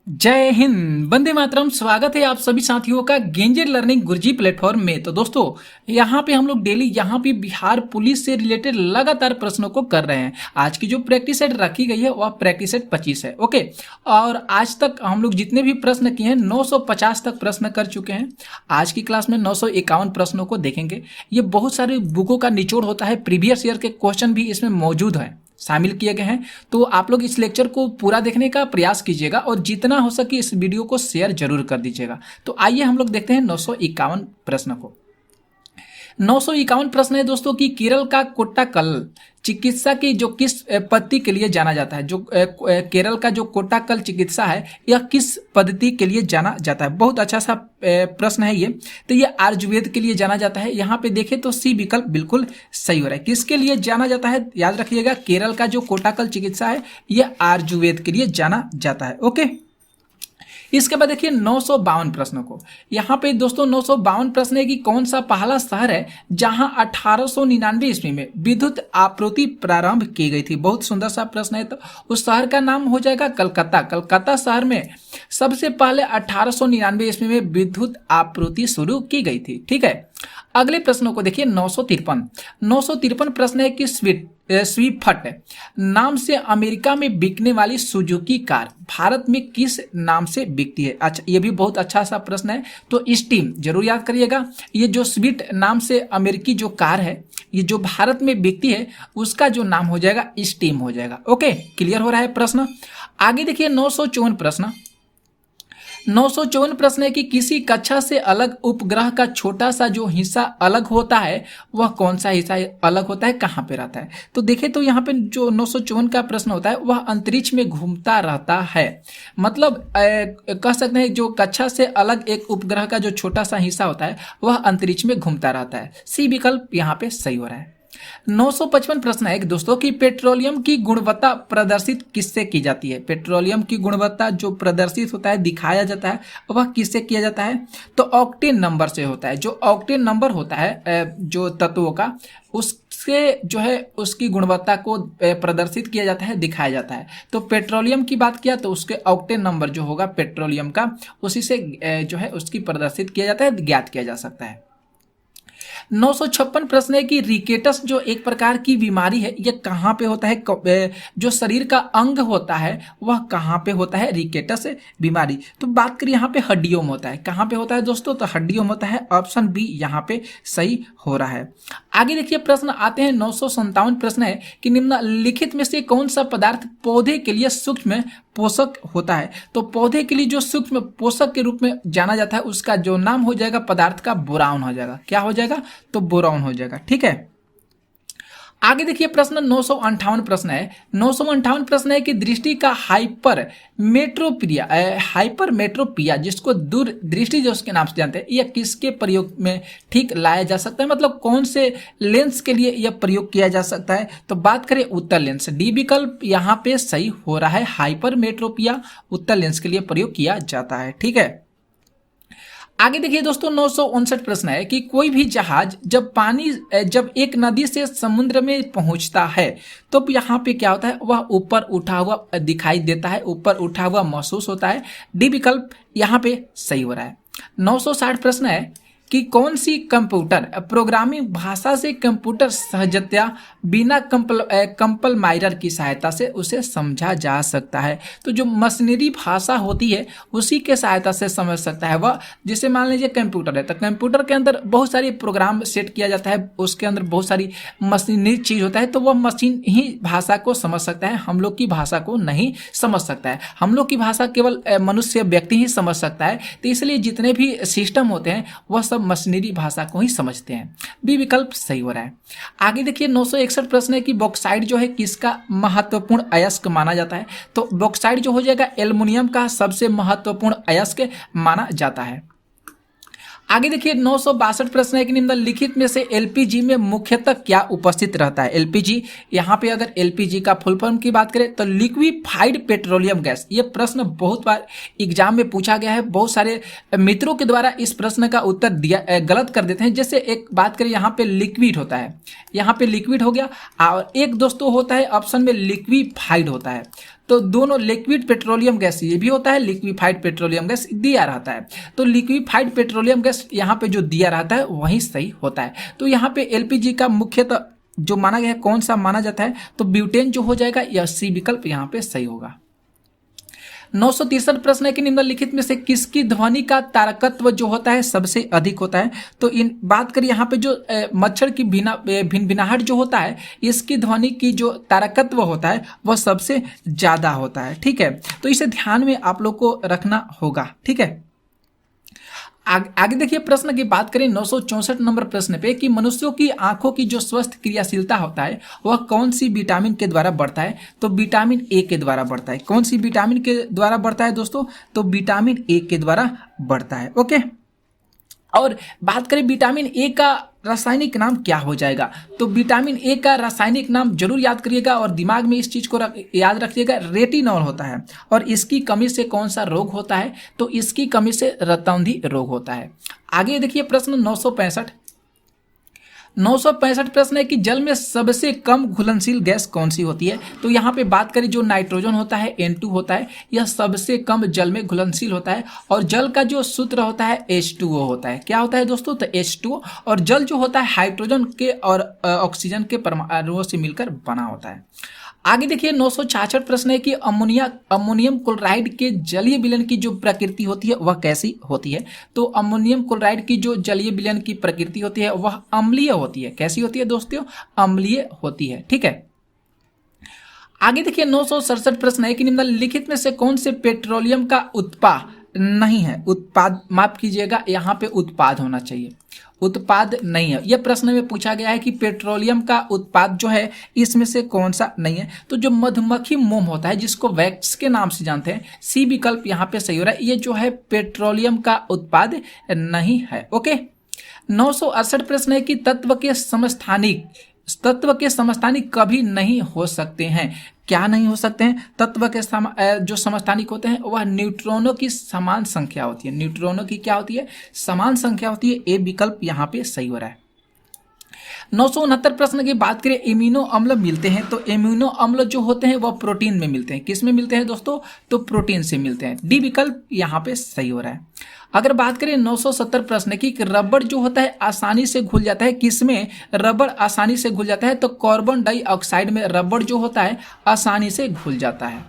जय हिंद, वंदे मातरम। स्वागत है आप सभी साथियों का गेंजेट लर्निंग गुरुजी प्लेटफॉर्म में। तो दोस्तों, यहाँ पे हम लोग डेली यहाँ पे बिहार पुलिस से रिलेटेड लगातार प्रश्नों को कर रहे हैं। आज की जो प्रैक्टिस सेट रखी गई है वह प्रैक्टिस सेट 25 है। ओके, और आज तक हम लोग जितने भी प्रश्न किए हैं 950 तक प्रश्न कर चुके हैं। आज की क्लास में 951 प्रश्नों को देखेंगे। ये बहुत सारे बुकों का निचोड़ होता है, प्रीवियस ईयर के क्वेश्चन भी इसमें मौजूद हैं, शामिल किए गए हैं। तो आप लोग इस लेक्चर को पूरा देखने का प्रयास कीजिएगा और जितना हो सके इस वीडियो को शेयर जरूर कर दीजिएगा। तो आइए हम लोग देखते हैं 951 प्रश्न को। 951 प्रश्न है दोस्तों कि केरल का कोट्टाकल चिकित्सा की जो किस पद्धति के लिए जाना जाता है। जो केरल का जो कोट्टाकल चिकित्सा है यह किस पद्धति के लिए जाना जाता है। बहुत अच्छा सा प्रश्न है ये। तो ये आयुर्वेद के लिए जाना जाता है। यहाँ पे देखें तो सी विकल्प बिल्कुल सही हो रहा है। किसके लिए जाना जाता है, याद रखिएगा, केरल का जो कोट्टाकल चिकित्सा है यह आयुर्वेद के लिए जाना जाता है। ओके, इसके बाद देखिए 952 प्रश्नों को। यहाँ पे दोस्तों 952 प्रश्न है कि कौन सा पहला शहर है जहां 1899 ईस्वी में विद्युत आपूर्ति प्रारंभ की गई थी। बहुत सुंदर सा प्रश्न है। तो उस शहर का नाम हो जाएगा कलकत्ता। कलकत्ता शहर में सबसे पहले 1899 ईस्वी में विद्युत आपूर्ति शुरू की गई थी। ठीक है, अगले प्रश्नों को देखिए 953 प्रश्न है कि स्विफ्ट नाम से अमेरिका में बिकने वाली सुजुकी कार भारत में किस नाम से बिकती है। अच्छा, ये भी बहुत अच्छा सा प्रश्न है। तो स्टीम जरूर याद करिएगा। ये जो स्विफ्ट नाम से अमेरिकी जो कार है ये जो भारत में बिकती है उसका जो नाम हो जाएगा स्टीम हो जाएगा। ओके, क्लियर हो रहा है प्रश्न। आगे देखिए 954 प्रश्न है कि किसी कक्षा से अलग उपग्रह का छोटा सा जो हिस्सा अलग होता है वह कौन सा हिस्सा अलग होता है, कहाँ पे रहता है। तो देखें तो यहाँ पे जो 954 का प्रश्न होता है वह अंतरिक्ष में घूमता रहता है। मतलब कह सकते हैं जो कक्षा से अलग एक उपग्रह का जो छोटा सा हिस्सा होता है वह अंतरिक्ष में घूमता रहता है। सी विकल्प यहाँ पे सही हो रहा है। 955 प्रश्न है दोस्तों कि पेट्रोलियम की गुणवत्ता प्रदर्शित किससे की जाती है। पेट्रोलियम की गुणवत्ता जो प्रदर्शित होता है, दिखाया जाता है, वह किससे किया जाता है। तो ऑक्टेन नंबर से होता है। जो ऑक्टेन नंबर होता है जो तत्वों का, उससे जो है उसकी गुणवत्ता को प्रदर्शित किया जाता है, दिखाया जाता है। तो पेट्रोलियम की बात किया तो उसके ऑक्टेन नंबर जो होगा पेट्रोलियम का, उसी से जो है उसकी प्रदर्शित किया जाता है, ज्ञात किया जा सकता है। 956 प्रश्न है कि रिकेटस जो एक प्रकार की बीमारी है यह कहाँ पे होता है। जो शरीर का अंग होता है वह कहाँ पे होता है, रिकेटस बीमारी। तो बात करिए यहाँ पे हड्डियों में होता है। कहाँ पे होता है दोस्तों, तो हड्डियों में होता है। ऑप्शन बी यहाँ पे सही हो रहा है। आगे देखिए प्रश्न आते हैं 957 प्रश्न है कि निम्नलिखित में से कौन सा पदार्थ पौधे के लिए सूक्ष्म पोषक होता है। तो पौधे के लिए जो सूक्ष्म पोषक के रूप में जाना जाता है उसका जो नाम हो जाएगा पदार्थ का बोरान हो जाएगा। क्या हो जाएगा, तो बोरान हो जाएगा। ठीक है, आगे देखिए प्रश्न 958 प्रश्न है। 958 प्रश्न है कि दृष्टि का हाइपर मेट्रोपिया जिसको दूर दृष्टि जो उसके नाम से जानते हैं, यह किसके प्रयोग में ठीक लाया जा सकता है। मतलब कौन से लेंस के लिए यह प्रयोग किया जा सकता है। तो बात करें उत्तल लेंस, डी विकल्प यहाँ पे सही हो रहा है। हाइपर मेट्रोपिया उत्तल लेंस के लिए प्रयोग किया जाता है। ठीक है, आगे देखिए दोस्तों 959 प्रश्न है कि कोई भी जहाज जब एक नदी से समुद्र में पहुंचता है तो यहाँ पे क्या होता है, वह ऊपर उठा हुआ दिखाई देता है, ऊपर उठा हुआ महसूस होता है। डी विकल्प यहाँ पे सही हो रहा है। 960 प्रश्न है कि कौन सी कंप्यूटर प्रोग्रामिंग भाषा से कंप्यूटर सहजतया बिना कंपलमाइजर की सहायता से उसे समझा जा सकता है। तो जो मशीनरी भाषा होती है उसी के सहायता से समझ सकता है वह। जैसे मान लीजिए कंप्यूटर है तो कंप्यूटर के अंदर बहुत सारी प्रोग्राम सेट किया जाता है, उसके अंदर बहुत सारी मशीनरी चीज होता है, तो वह मशीन ही भाषा को समझ सकता है, हम लोग की भाषा को नहीं समझ सकता है। हम लोग की भाषा केवल मनुष्य व्यक्ति ही समझ सकता है। तो इसलिए जितने भी सिस्टम होते हैं वह सब मशीनरी भाषा को ही समझते हैं। बी विकल्प सही हो रहा है। आगे देखिए 961 प्रश्न है कि बॉक्साइट जो है किसका महत्वपूर्ण अयस्क माना जाता है। तो बॉक्साइट जो हो जाएगा एल्युमिनियम का सबसे महत्वपूर्ण अयस्क माना जाता है। आगे देखिए 962 प्रश्न है कि निम्नलिखित में से एलपीजी में मुख्यतः क्या उपस्थित रहता है। एलपीजी, यहाँ पे अगर एलपीजी का फुल फॉर्म की बात करें तो लिक्विफाइड पेट्रोलियम गैस। ये प्रश्न बहुत बार एग्जाम में पूछा गया है। बहुत सारे मित्रों के द्वारा इस प्रश्न का उत्तर दिया गलत कर देते हैं। जैसे एक बात करें यहाँ पे लिक्विड होता है, यहाँ पे लिक्विड हो गया, और एक दोस्तों होता है ऑप्शन में लिक्विफाइड होता है। तो दोनों लिक्विड पेट्रोलियम गैस ये भी होता है, लिक्विफाइड पेट्रोलियम गैस दिया रहता है। तो लिक्विफाइड पेट्रोलियम गैस यहाँ पे जो दिया रहता है वही सही होता है। तो यहाँ पे एलपीजी का मुख्यतः जो माना गया है कौन सा माना जाता है, तो ब्यूटेन जो हो जाएगा, या सी विकल्प यहाँ पे सही होगा। 963 प्रश्न है कि निम्नलिखित में से किसकी ध्वनि का तारकत्व जो होता है सबसे अधिक होता है। तो इन बात करें यहाँ पे जो मच्छर की भिनभिनाहट जो होता है, इसकी ध्वनि की जो तारकत्व होता है वह सबसे ज्यादा होता है। ठीक है, तो इसे ध्यान में आप लोग को रखना होगा। ठीक है, आगे देखिए प्रश्न की बात करें 964 नंबर प्रश्न पे कि मनुष्यों की आंखों की जो स्वस्थ क्रियाशीलता होता है वह कौन सी विटामिन के द्वारा बढ़ता है, तो विटामिन ए के द्वारा बढ़ता है। कौन सी विटामिन के द्वारा बढ़ता है दोस्तों, तो विटामिन ए के द्वारा बढ़ता है। ओके, और बात करें विटामिन ए का रासायनिक नाम क्या हो जाएगा, तो विटामिन ए का रासायनिक नाम जरूर याद करिएगा और दिमाग में इस चीज को याद रखिएगा, रेटिनॉल होता है। और इसकी कमी से कौन सा रोग होता है, तो इसकी कमी से रतौंधी रोग होता है। आगे देखिए प्रश्न 965 प्रश्न है कि जल में सबसे कम घुलनशील गैस कौन सी होती है। तो यहाँ पे बात करें जो नाइट्रोजन होता है N2 होता है, यह सबसे कम जल में घुलनशील होता है। और जल का जो सूत्र होता है H2O होता है। क्या होता है दोस्तों, तो H2O। और जल जो होता है हाइड्रोजन के और ऑक्सीजन के परमाणुओं से मिलकर बना होता है। आगे देखिए 966 प्रश्न है कि अमोनियम क्लोराइड के जलीय विलयन की जो प्रकृति होती है वह कैसी होती है। तो अमोनियम क्लोराइड की जो जलीय विलयन की प्रकृति होती है वह अम्लीय होती है। कैसी होती है दोस्तों, अम्लीय होती है। ठीक है, आगे देखिए 967 प्रश्न है कि निम्नलिखित में से कौन से पेट्रोलियम का उत्पाद नहीं है। उत्पाद माफ कीजिएगा, यहाँ पे उत्पाद होना चाहिए, उत्पाद नहीं है। यह प्रश्न में पूछा गया है कि पेट्रोलियम का उत्पाद जो है इसमें से कौन सा नहीं है। तो जो मधुमक्खी मोम होता है जिसको वैक्स के नाम से जानते हैं, सी विकल्प यहाँ पे सही हो रहा है। ये जो है पेट्रोलियम का उत्पाद नहीं है। ओके, 968 प्रश्न है कि तत्व के समस्थानिक कभी नहीं हो सकते हैं। क्या नहीं हो सकते हैं, तत्व के जो समस्थानिक होते हैं वह न्यूट्रॉनों की समान संख्या होती है। न्यूट्रॉनों की क्या होती है, समान संख्या होती है। ए विकल्प यहाँ पे सही हो रहा है। 969 प्रश्न की बात करें, इम्यूनो अम्ल मिलते हैं। तो इम्यूनो अम्ल जो होते हैं वह प्रोटीन में मिलते हैं। किस में मिलते हैं दोस्तों, तो प्रोटीन से मिलते हैं। डी विकल्प यहाँ पे सही हो रहा है। अगर बात करें 970 प्रश्न की रबड़ जो होता है आसानी से घुल जाता है, किसमें रबड़ आसानी से घुल जाता है, तो कार्बन डाइऑक्साइड में रबड़ जो होता है आसानी से घुल जाता है।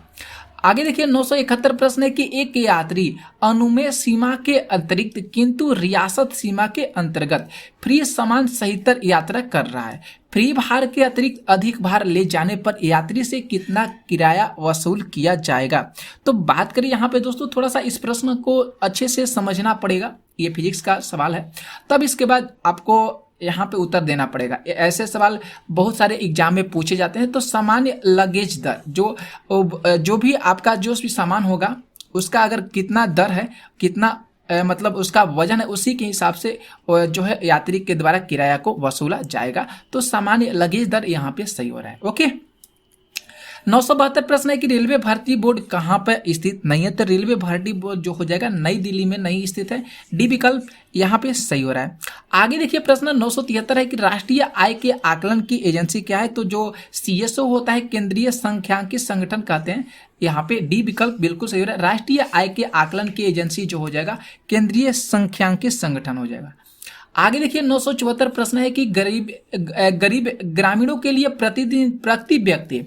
आगे देखिए 971 प्रश्न है कि एक यात्री अनुमेय सीमा के अतिरिक्त किंतु रियासत सीमा के अंतर्गत फ्री सामान सहित यात्रा कर रहा है। फ्री भार के अतिरिक्त अधिक भार ले जाने पर यात्री से कितना किराया वसूल किया जाएगा। तो बात करें यहाँ पे दोस्तों, थोड़ा सा इस प्रश्न को अच्छे से समझना पड़ेगा। ये फिजिक्स का सवाल है, तब इसके बाद आपको यहाँ पे उत्तर देना पड़ेगा। ऐसे सवाल बहुत सारे एग्जाम में पूछे जाते हैं। तो सामान्य लगेज दर जो भी आपका जो भी सामान होगा उसका अगर कितना दर है, कितना मतलब उसका वजन है, उसी के हिसाब से जो है यात्री के द्वारा किराया को वसूला जाएगा। तो सामान्य लगेज दर यहाँ पे सही हो रहा है। ओके, 972 प्रश्न है कि रेलवे भर्ती बोर्ड कहाँ पर स्थित नहीं है। तो रेलवे भर्ती बोर्ड जो हो जाएगा नई दिल्ली में नहीं स्थित है। डी विकल्प यहाँ पे सही हो रहा है। आगे देखिए प्रश्न 973 है कि राष्ट्रीय आय के आकलन की एजेंसी क्या है। तो जो CSO होता है केंद्रीय सांख्यिकी संगठन कहते हैं। यहाँ पे डी विकल्प बिल्कुल सही हो रहा है। राष्ट्रीय आय के आकलन की एजेंसी जो हो जाएगा केंद्रीय सांख्यिकी संगठन हो जाएगा। आगे देखिए 974 प्रश्न है कि गरीब ग्रामीणों के लिए प्रतिदिन प्रति व्यक्ति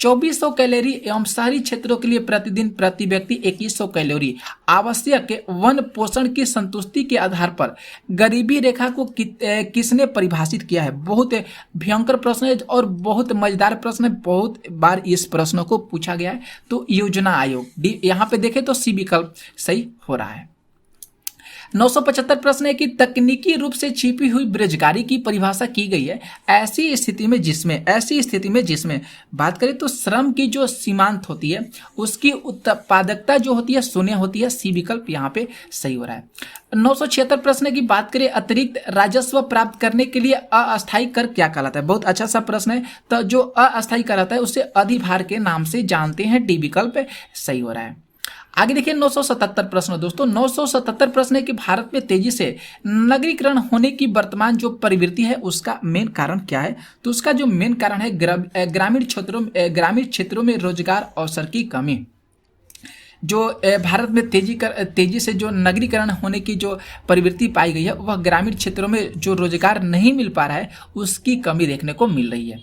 2400 कैलोरी एवं शहरी क्षेत्रों के लिए प्रतिदिन प्रति व्यक्ति 2100 कैलोरी आवश्यक वन पोषण की संतुष्टि के आधार पर गरीबी रेखा को किसने परिभाषित किया है। बहुत भयंकर प्रश्न है और बहुत मजेदार प्रश्न है। बहुत बार इस प्रश्न को पूछा गया है। तो योजना आयोग यहाँ पे देखें तो सी विकल्प सही हो रहा है। 975 प्रश्न है कि तकनीकी रूप से छिपी हुई बेरोजगारी की परिभाषा की गई है ऐसी स्थिति में जिसमें बात करें तो श्रम की जो सीमांत होती है उसकी उत्पादकता जो होती है शून्य होती है। सी विकल्प यहाँ पे सही हो रहा है। 976 प्रश्न की बात करें अतिरिक्त राजस्व प्राप्त करने के लिए अस्थायी कर क्या कहलाता है। बहुत अच्छा सा प्रश्न है। तो जो अस्थायी कर आता है उसे अधिभार के नाम से जानते हैं। डी विकल्प सही हो रहा है। आगे देखिए 977 प्रश्न दोस्तों। 977 प्रश्न है कि भारत में तेजी से नगरीकरण होने की वर्तमान जो प्रवृत्ति है उसका मेन कारण क्या है। तो उसका जो मेन कारण है ग्रामीण क्षेत्रों में रोजगार अवसर की कमी। जो भारत में तेजी से जो नगरीकरण होने की जो प्रवृत्ति पाई गई है वह ग्रामीण क्षेत्रों में जो रोजगार नहीं मिल पा रहा है उसकी कमी देखने को मिल रही है।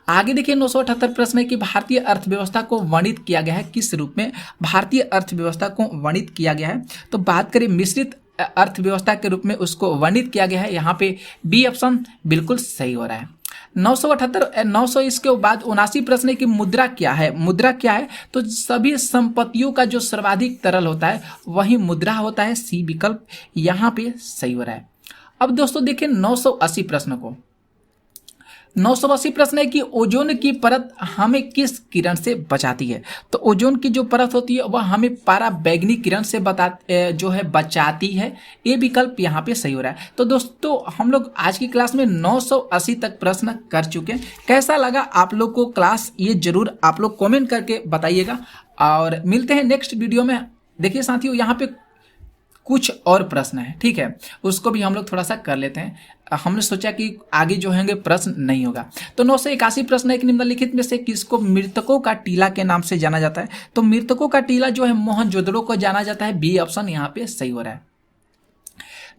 आगे देखिए 978 प्रश्न है कि भारतीय अर्थव्यवस्था को वर्णित किया गया है किस रूप में। भारतीय अर्थव्यवस्था को वर्णित किया गया है तो बात करें मिश्रित अर्थव्यवस्था के रूप में उसको वर्णित किया गया है। यहाँ पे बी ऑप्शन बिल्कुल सही हो रहा है। 978 इसके बाद 79 प्रश्न है कि मुद्रा क्या है। मुद्रा क्या है तो सभी संपत्तियों का जो सर्वाधिक तरल होता है वही मुद्रा होता है। सी विकल्प यहाँ पे सही हो रहा है। अब दोस्तों देखिए 980 प्रश्न को। 980 प्रश्न है कि ओजोन की परत हमें किस किरण से बचाती है। तो ओजोन की जो परत होती है वह हमें पराबैंगनी किरण से बचाती है। ये विकल्प यहाँ पे सही हो रहा है। तो दोस्तों हम लोग आज की क्लास में 980 तक प्रश्न कर चुके हैं। कैसा लगा आप लोग को क्लास ये जरूर आप लोग कमेंट करके बताइएगा और मिलते हैं नेक्स्ट वीडियो में। देखिए साथियों यहाँ पे कुछ और प्रश्न है, ठीक है, उसको भी हम लोग थोड़ा सा कर लेते हैं। हमने सोचा कि आगे जो होंगे प्रश्न नहीं होगा। तो 981 प्रश्न है कि निम्नलिखित में से किसको मृतकों का टीला के नाम से जाना जाता है। तो मृतकों का टीला जो है मोहनजोदड़ो को जाना जाता है। बी ऑप्शन यहाँ पे सही हो रहा है।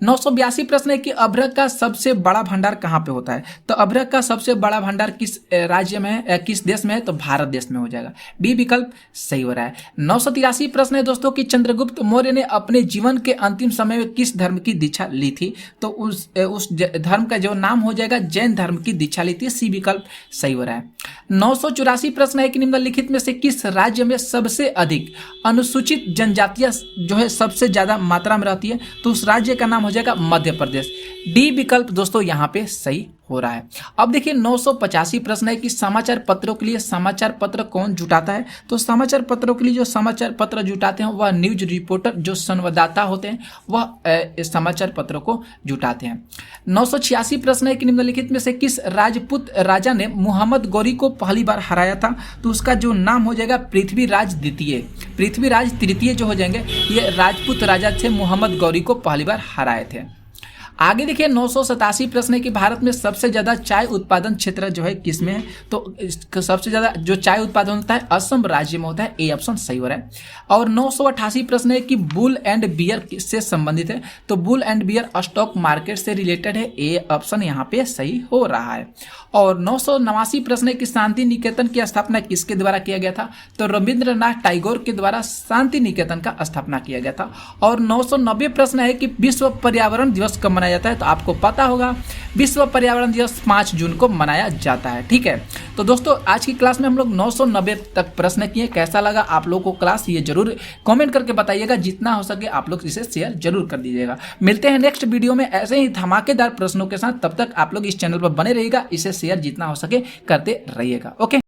982 प्रश्न है कि अभ्रक का सबसे बड़ा भंडार कहाँ पे होता है। तो अभ्रक का सबसे बड़ा भंडार किस राज्य में है, किस देश में है। तो भारत देश में हो जाएगा। बी विकल्प सही हो रहा है। 983 प्रश्न है दोस्तों कि चंद्रगुप्त मौर्य ने अपने जीवन के अंतिम समय में किस धर्म की दीक्षा ली थी। तो उस धर्म का जो नाम हो जाएगा जैन धर्म की दीक्षा ली थी। सी विकल्प सही हो रहा है। 984 प्रश्न है कि निम्नलिखित में से किस राज्य में सबसे अधिक अनुसूचित जनजातियां जो है सबसे ज्यादा मात्रा में रहती है। तो उस राज्य का नाम हो जाएगा मध्य प्रदेश। डी विकल्प दोस्तों यहाँ पे सही हो रहा है। अब देखिए 985 प्रश्न है कि समाचार पत्रों के लिए समाचार पत्र कौन जुटाता है। तो समाचार पत्रों के लिए जो समाचार पत्र जुटाते हैं वह न्यूज रिपोर्टर जो संवाददाता होते हैं वह समाचार पत्रों को जुटाते हैं। 986 प्रश्न है कि निम्नलिखित में से किस राजपूत राजा ने मोहम्मद गौरी को पहली बार हराया था। तो उसका जो नाम हो जाएगा पृथ्वीराज द्वितीय। पृथ्वीराज तृतीय जो हो जाएंगे ये राजपूत राजा थे, मोहम्मद गौरी को पहली बार हराए थे। आगे देखिए 987 प्रश्न है कि भारत में सबसे ज्यादा चाय उत्पादन क्षेत्र जो है किसमें है। तो सबसे ज्यादा जो चाय उत्पादन होता है असम राज्य में होता है। ए ऑप्शन सही हो रहा है। और 988 प्रश्न है कि बुल एंड बियर से संबंधित है। तो bull and bear stock market से रिलेटेड है। ए ऑप्शन यहाँ पे सही हो रहा है। और 989 प्रश्न है कि शांति निकेतन की स्थापना किसके द्वारा किया गया था। तो रविंद्रनाथ टैगोर के द्वारा शांति निकेतन का स्थापना किया गया था। और 990 प्रश्न है कि विश्व पर्यावरण दिवस कब मनाया जाता है। तो आपको पता होगा विश्व पर्यावरण दिवस 5 जून को मनाया जाता है। ठीक है, तो दोस्तों आज की क्लास में हम लोग 990 तक प्रश्न किए। कैसा लगा आप लोगों को क्लास ये जरूर कमेंट करके बताइएगा। जितना हो सके आप लोग इसे शेयर जरूर कर दीजिएगा। मिलते हैं नेक्स्ट वीडियो में ऐसे ही धमाकेदार प्रश्नों के साथ। तब तक आप लोग इस चैनल पर बने रहिएगा। इसे शेयर जितना हो सके करते रहिएगा। ओके।